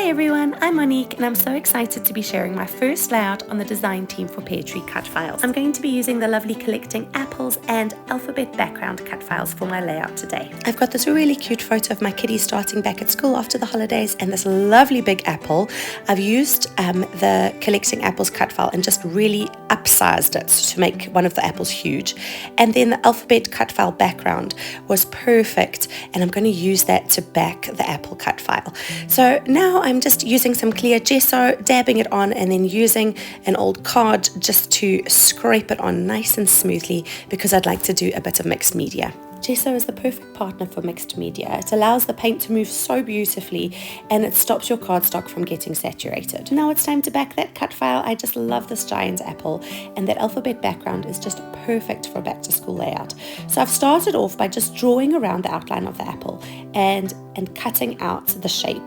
Hi everyone, I'm Monique and I'm so excited to be sharing my first layout on the design team for Peartree Cutfiles. I'm going to be using the lovely collecting apples and alphabet background cut files for my layout today. I've got this really cute photo of my kitty starting back at school after the holidays and this lovely big apple. I've used the collecting apples cut file and just really upsized it to make one of the apples huge. And then the alphabet cut file background was perfect and I'm going to use that to back the apple cut file. So now I'm just using some clear gesso, dabbing it on and then using an old card just to scrape it on nice and smoothly because I'd like to do a bit of mixed media. Gesso is the perfect partner for mixed media. It allows the paint to move so beautifully and it stops your cardstock from getting saturated. Now it's time to back that cut file. I just love this giant apple and that alphabet background is just perfect for a back to school layout. So I've started off by just drawing around the outline of the apple and cutting out the shape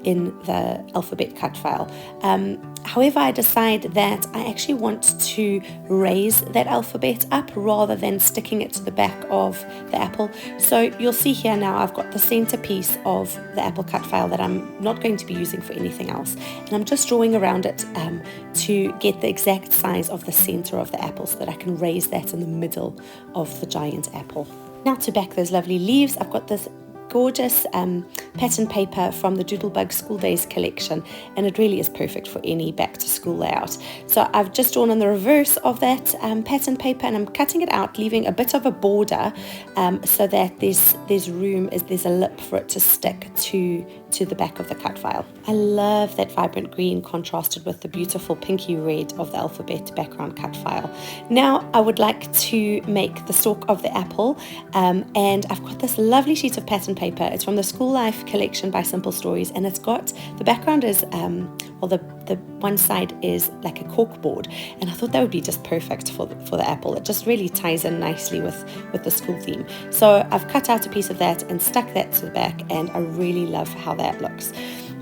in the alphabet cut file. However, I decide that I actually want to raise that alphabet up rather than sticking it to the back of the apple. So you'll see here now I've got the centerpiece of the apple cut file that I'm not going to be using for anything else. And I'm just drawing around it to get the exact size of the center of the apple so that I can raise that in the middle of the giant apple. Now to back those lovely leaves, I've got this gorgeous pattern paper from the Doodlebug School Days collection, and it really is perfect for any back to school layout. So I've just drawn on the reverse of that pattern paper and I'm cutting it out, leaving a bit of a border so that there's room, there's a lip for it to stick to the back of the cut file. I love that vibrant green contrasted with the beautiful pinky red of the alphabet background cut file. Now I would like to make the stalk of the apple and I've got this lovely sheet of pattern paper. It's from the School Life collection by Simple Stories and it's got, the background is, the one side is like a cork board and I thought that would be just perfect for the apple. It just really ties in nicely with the school theme. So I've cut out a piece of that and stuck that to the back and I really love how that looks.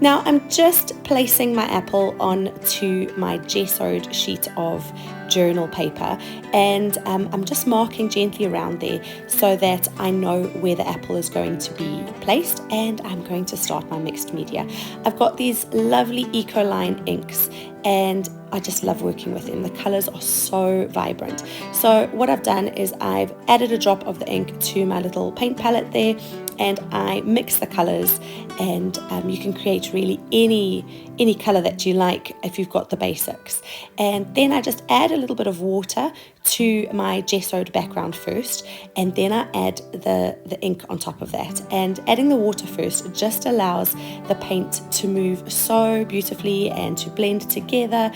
Now I'm just placing my apple onto my gessoed sheet of journal paper and I'm just marking gently around there so that I know where the apple is going to be placed and I'm going to start my mixed media. I've got these lovely Ecoline inks and I just love working with them. The colours are so vibrant. So what I've done is I've added a drop of the ink to my little paint palette there and I mix the colours and you can create really any colour that you like if you've got the basics. And then I just add a little bit of water to my gessoed background first and then I add the ink on top of that. And adding the water first just allows the paint to move so beautifully and to blend together.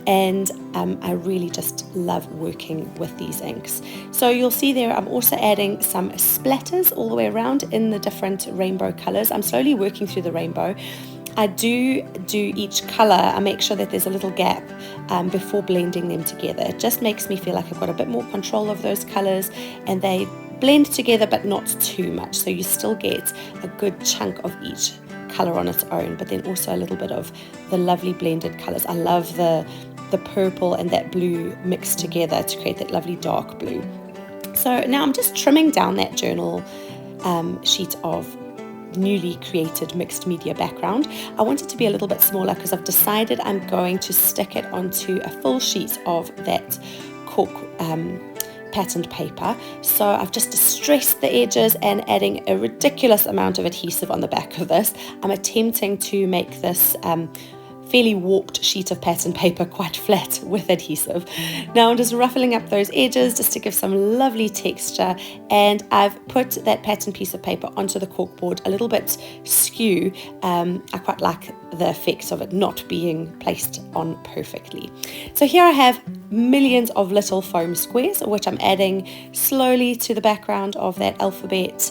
And I really just love working with these inks. So you'll see there I'm also adding some splatters all the way around in the different rainbow colours. I'm slowly working through the rainbow. I do each colour, I make sure that there's a little gap before blending them together. It just makes me feel like I've got a bit more control of those colours and they blend together but not too much. So you still get a good chunk of each colour on its own, but then also a little bit of the lovely blended colours. I love the purple and that blue mixed together to create that lovely dark blue. So now I'm just trimming down that journal sheet of newly created mixed media background. I want it to be a little bit smaller because I've decided I'm going to stick it onto a full sheet of that cork patterned paper. So I've just distressed the edges and adding a ridiculous amount of adhesive on the back of this. I'm attempting to make this fairly warped sheet of pattern paper quite flat with adhesive. Now I'm just ruffling up those edges just to give some lovely texture and I've put that pattern piece of paper onto the corkboard a little bit skew. I quite like the effect of it not being placed on perfectly. So here I have millions of little foam squares which I'm adding slowly to the background of that alphabet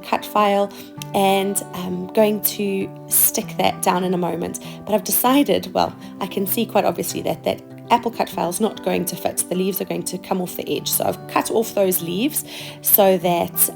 cut file and I'm going to stick that down in a moment, but I've decided, well, I can see quite obviously that apple cut file is not going to fit. The leaves are going to come off the edge, so I've cut off those leaves so that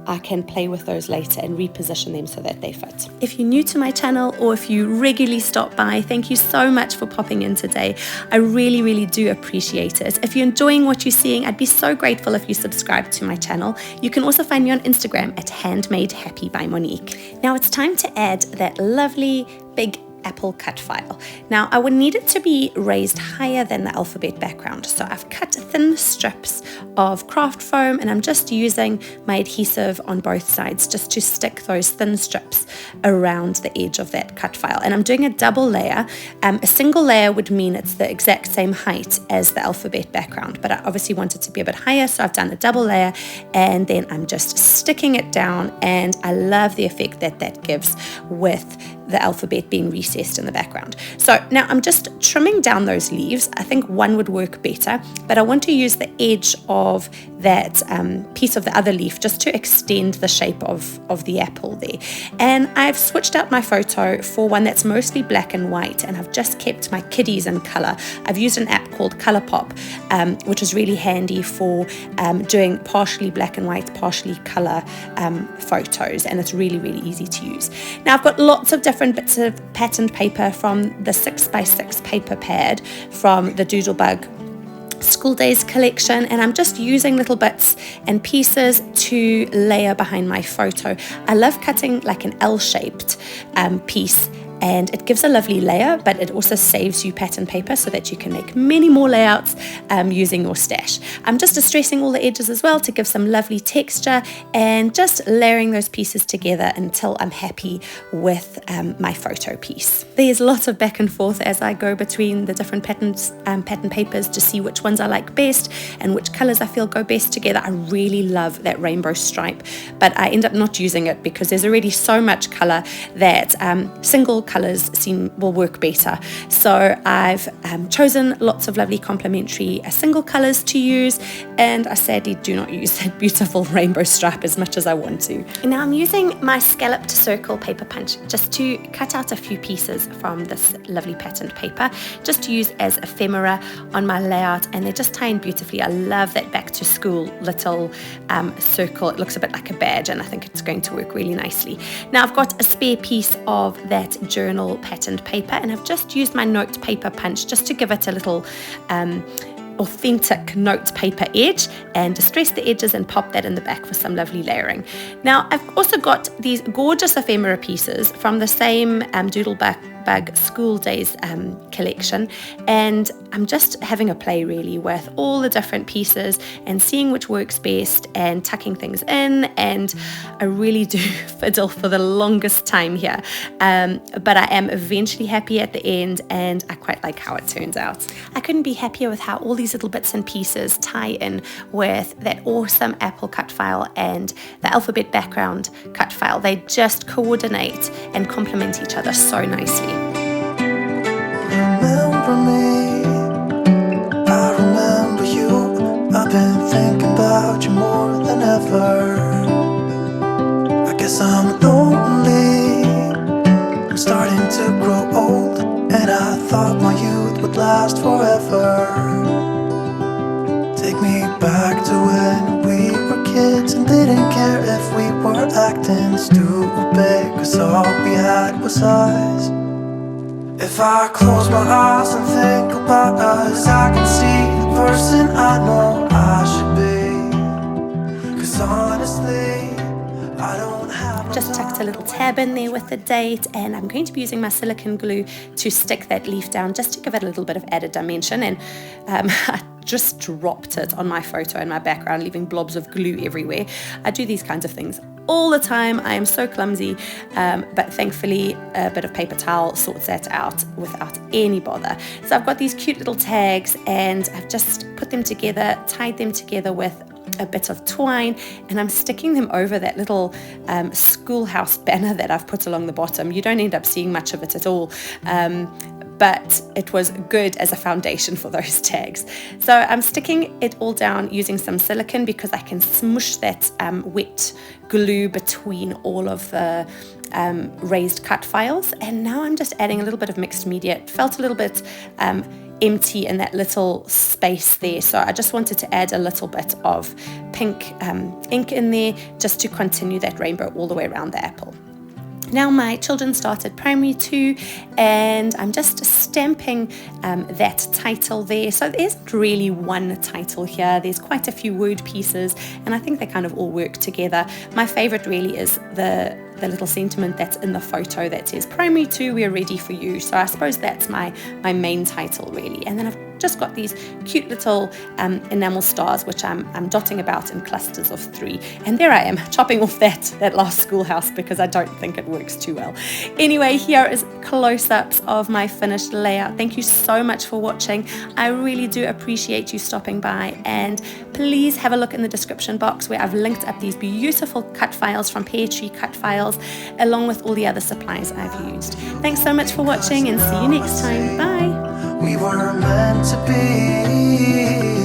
I can play with those later and reposition them so that they fit. If you're new to my channel or if you regularly stop by, thank you so much for popping in today. I really, really do appreciate it. If you're enjoying what you're seeing, I'd be so grateful if you subscribe to my channel. You can also find me on Instagram at Handmade Happy by Monique. Now it's time to add that lovely big apple cut file. Now I would need it to be raised higher than the alphabet background, so I've cut thin strips of craft foam and I'm just using my adhesive on both sides just to stick those thin strips around the edge of that cut file. And I'm doing a double layer. A single layer would mean it's the exact same height as the alphabet background, but I obviously want it to be a bit higher, so I've done a double layer and then I'm just sticking it down, and I love the effect that that gives with the alphabet being recessed in the background. So now I'm just trimming down those leaves. I think one would work better, but I want to use the edge of that piece of the other leaf just to extend the shape of the apple there. And I've switched out my photo for one that's mostly black and white, and I've just kept my kiddies in color. I've used an app called Colourpop, which is really handy for doing partially black and white, partially color photos, and it's really, really easy to use. Now I've got lots of different bits of patterned paper from the 6x6 paper pad from the Doodlebug School Days collection, and I'm just using little bits and pieces to layer behind my photo. I love cutting like an L-shaped piece, and it gives a lovely layer, but it also saves you pattern paper so that you can make many more layouts using your stash. I'm just distressing all the edges as well to give some lovely texture, and just layering those pieces together until I'm happy with my photo piece. There's lots of back and forth as I go between the different pattern papers to see which ones I like best and which colors I feel go best together. I really love that rainbow stripe, but I end up not using it because there's already so much color that single colors will work better. So I've chosen lots of lovely complementary single colors to use, and I sadly do not use that beautiful rainbow stripe as much as I want to. And now I'm using my scalloped circle paper punch just to cut out a few pieces from this lovely patterned paper, just to use as ephemera on my layout, and they just tie in beautifully. I love that back to school little circle. It looks a bit like a badge, and I think it's going to work really nicely. Now I've got a spare piece of that journal patterned paper, and I've just used my note paper punch just to give it a little authentic note paper edge, and distress the edges and pop that in the back for some lovely layering. Now I've also got these gorgeous ephemera pieces from the same Doodlebug School Days collection, and I'm just having a play really with all the different pieces and seeing which works best and tucking things in, and I really do fiddle for the longest time here, but I am eventually happy at the end, and I quite like how it turns out. I couldn't be happier with how all these little bits and pieces tie in with that awesome apple cut file and the alphabet background cut file. They just coordinate and complement each other so nicely. Remember me, I remember you. I've been thinking about you more than ever. I guess I'm lonely, I'm starting to grow old, and I thought my youth would last forever. Take me back to when we were kids and didn't care if we were acting stupid, 'cause all we had was us. If I close my eyes and think about us, I can see the person I know I should be. 'Cause honestly, I don't have just tucked a little tab in there with the date, and I'm going to be using my silicone glue to stick that leaf down just to give it a little bit of added dimension. And I just dropped it on my photo in my background, leaving blobs of glue everywhere. I do these kinds of things all the time. I am so clumsy, but thankfully a bit of paper towel sorts that out without any bother. So I've got these cute little tags, and I've just put them together, tied them together with a bit of twine, and I'm sticking them over that little schoolhouse banner that I've put along the bottom. You don't end up seeing much of it at all, but it was good as a foundation for those tags. So I'm sticking it all down using some silicone because I can smush that wet glue between all of the raised cut files. And now I'm just adding a little bit of mixed media. It felt a little bit empty in that little space there, so I just wanted to add a little bit of pink ink in there just to continue that rainbow all the way around the apple. Now my children started primary 2, and I'm just stamping that title there. So there isn't really one title here. There's quite a few word pieces, and I think they kind of all work together. My favorite really is the the little sentiment that's in the photo that says Primary 2, we're ready for you. So I suppose that's my main title really. And then I've just got these cute little enamel stars which I'm dotting about in clusters of 3, and there I am chopping off that last schoolhouse because I don't think it works too well. Anyway, here is close-ups of my finished layout. Thank you so much for watching. I really do appreciate you stopping by, and please have a look in the description box where I've linked up these beautiful cut files from Peartree Cutfiles along with all the other supplies I've used. Thanks so much for watching, and see you next time. Bye. We were meant to be.